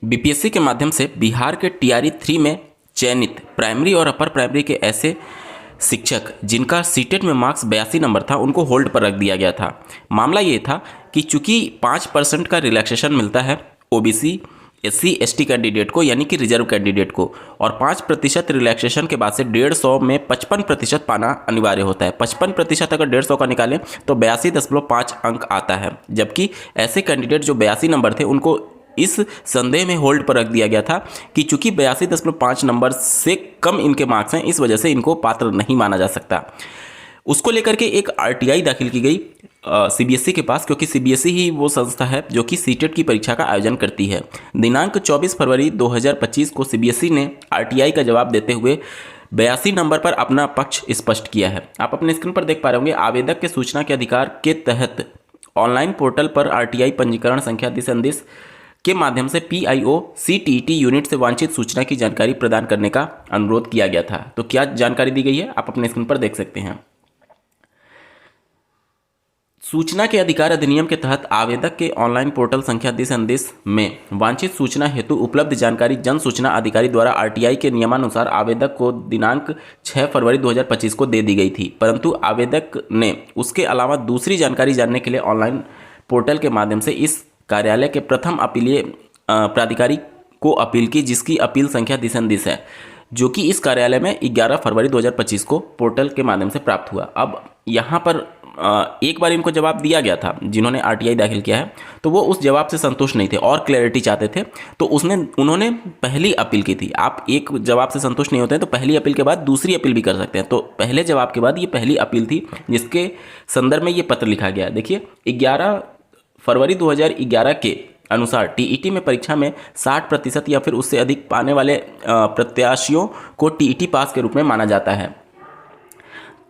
BPSC के माध्यम से बिहार के टीआरई 3 में चयनित प्राइमरी और अपर प्राइमरी के ऐसे शिक्षक जिनका सीटेट में मार्क्स 82 नंबर था उनको होल्ड पर रख दिया गया था। मामला ये था कि चूंकि 5% का रिलैक्सेशन मिलता है ओबीसी एससी एसटी कैंडिडेट को यानी कि रिजर्व कैंडिडेट को, और 5% रिलैक्सेशन के बाद से 150 में 55% पाना अनिवार्य होता है। 55% अगर 150 का निकालें तो 82.5 अंक आता है, जबकि ऐसे कैंडिडेट जो 82 नंबर थे उनको इस संदेह में होल्ड पर रख दिया गया था कि चूंकि 82.5 नंबर से कम इनके मार्क्स हैं, इस वजह से इनको पात्र नहीं माना जा सकता। उसको लेकर के एक आरटीआई दाखिल की गई सीबीएसई के पास, क्योंकि सीबीएसई ही वो संस्था है जो कि सीटेट की परीक्षा का आयोजन करती है। दिनांक 24 फरवरी 2025 को सीबीएसई ने आरटीआई का जवाब देते हुए 82 नंबर पर अपना पक्ष स्पष्ट किया है। आप अपने स्क्रीन पर देख पा रहे होंगे, आवेदक के सूचना के अधिकार के तहत ऑनलाइन पोर्टल पर आरटीआई पंजीकरण संख्या दिशानिर्देश के माध्यम से पीआईओ सीटीईटी यूनिट से वांछित सूचना की जानकारी प्रदान करने का अनुरोध किया गया था। तो क्या जानकारी दी गई है आप अपने स्क्रीन पर देख सकते हैं। सूचना के अधिकार अधिनियम के तहत आवेदक के ऑनलाइन पोर्टल संख्या दिशानिर्देश में वांछित सूचना हेतु उपलब्ध जानकारी जन सूचना अधिकारी द्वारा आरटीआई के नियमानुसार आवेदक को दिनांक 6 फरवरी 2025 को दे दी गई थी, परंतु आवेदक ने उसके अलावा दूसरी जानकारी जानने के लिए ऑनलाइन पोर्टल के माध्यम से इस कार्यालय के प्रथम अपीलीय प्राधिकारी को अपील की, जिसकी अपील संख्या दिशानिर्देश है, जो कि इस कार्यालय में 11 फरवरी 2025 को पोर्टल के माध्यम से प्राप्त हुआ। अब यहाँ पर एक बार इनको जवाब दिया गया था जिन्होंने आरटीआई दाखिल किया है, तो वो उस जवाब से संतुष्ट नहीं थे और क्लैरिटी चाहते थे, तो उन्होंने पहली अपील की थी। आप एक जवाब से संतुष्ट नहीं होते हैं तो पहली अपील के बाद दूसरी अपील भी कर सकते हैं। तो पहले जवाब के बाद ये पहली अपील थी, जिसके संदर्भ में ये पत्र लिखा गया। देखिए, 11 फरवरी 2011 के अनुसार टीईटी में परीक्षा में 60% या फिर उससे अधिक पाने वाले प्रत्याशियों को टीईटी पास के रूप में माना जाता है,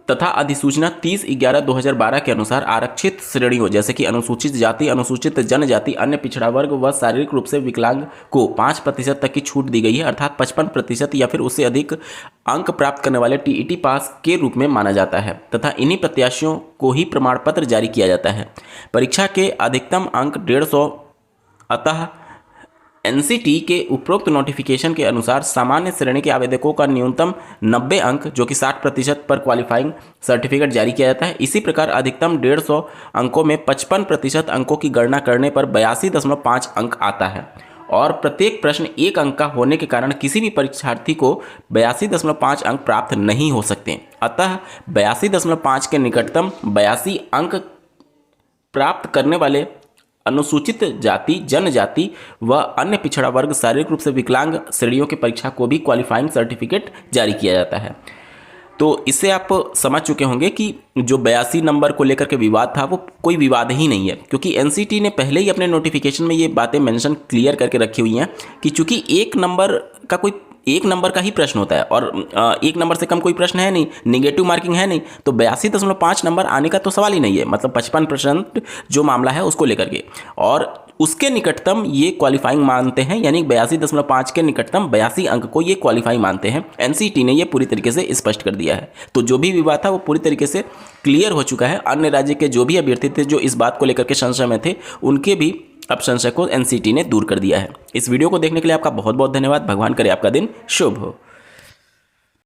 तथा अधिसूचना 30/11/2012 के अनुसार आरक्षित श्रेणियों जैसे कि अनुसूचित जाति, अनुसूचित जनजाति, अन्य पिछड़ा वर्ग व शारीरिक रूप से विकलांग को 5% तक की छूट दी गई है, अर्थात 55% या फिर उससे अधिक अंक प्राप्त करने वाले टीईटी पास के रूप में माना जाता है, तथा इन्हीं प्रत्याशियों को ही प्रमाण पत्र जारी किया जाता है। परीक्षा के अधिकतम अंक 150, अतः एनसीटी के उपरोक्त नोटिफिकेशन के अनुसार सामान्य श्रेणी के आवेदकों का न्यूनतम 90 अंक जो कि 60% पर क्वालिफाइंग सर्टिफिकेट जारी किया जाता है। इसी प्रकार अधिकतम 150 अंकों में 55% अंकों की गणना करने पर 82.5 अंक आता है, और प्रत्येक प्रश्न 1 अंक का होने के कारण किसी भी परीक्षार्थी को 82.5 अंक प्राप्त नहीं हो सकते। अतः 82.5 के निकटतम 82 अंक प्राप्त करने वाले अनुसूचित जाति, जनजाति व अन्य पिछड़ा वर्ग, शारीरिक रूप से विकलांग श्रेणियों की परीक्षा को भी क्वालिफाइंग सर्टिफिकेट जारी किया जाता है। तो इससे आप समझ चुके होंगे कि जो 82 नंबर को लेकर के विवाद था वो कोई विवाद ही नहीं है, क्योंकि एनसीटी ने पहले ही अपने नोटिफिकेशन में ये बातें मेंशन क्लियर करके रखी हुई हैं कि चूंकि एक नंबर का ही प्रश्न होता है और 1 नंबर से कम कोई प्रश्न है नहीं, निगेटिव मार्किंग है नहीं, तो 82.5 नंबर आने का तो सवाल ही नहीं है, मतलब 55% जो मामला है उसको लेकर के, और उसके निकटतम ये क्वालिफाइंग मानते हैं, यानी 82.5 के निकटतम 82 अंक को ये क्वालिफाई मानते हैं। एनसीटी ने ये पूरी तरीके से स्पष्ट कर दिया है। तो जो भी विवाद था वो पूरी तरीके से क्लियर हो चुका है। अन्य राज्य के जो भी अभ्यर्थी थे जो इस बात को लेकर के संशय में थे, उनके भी अब संशय को एनसीटी ने दूर कर दिया है। इस वीडियो को देखने के लिए आपका बहुत बहुत धन्यवाद। भगवान करे आपका दिन शुभ हो।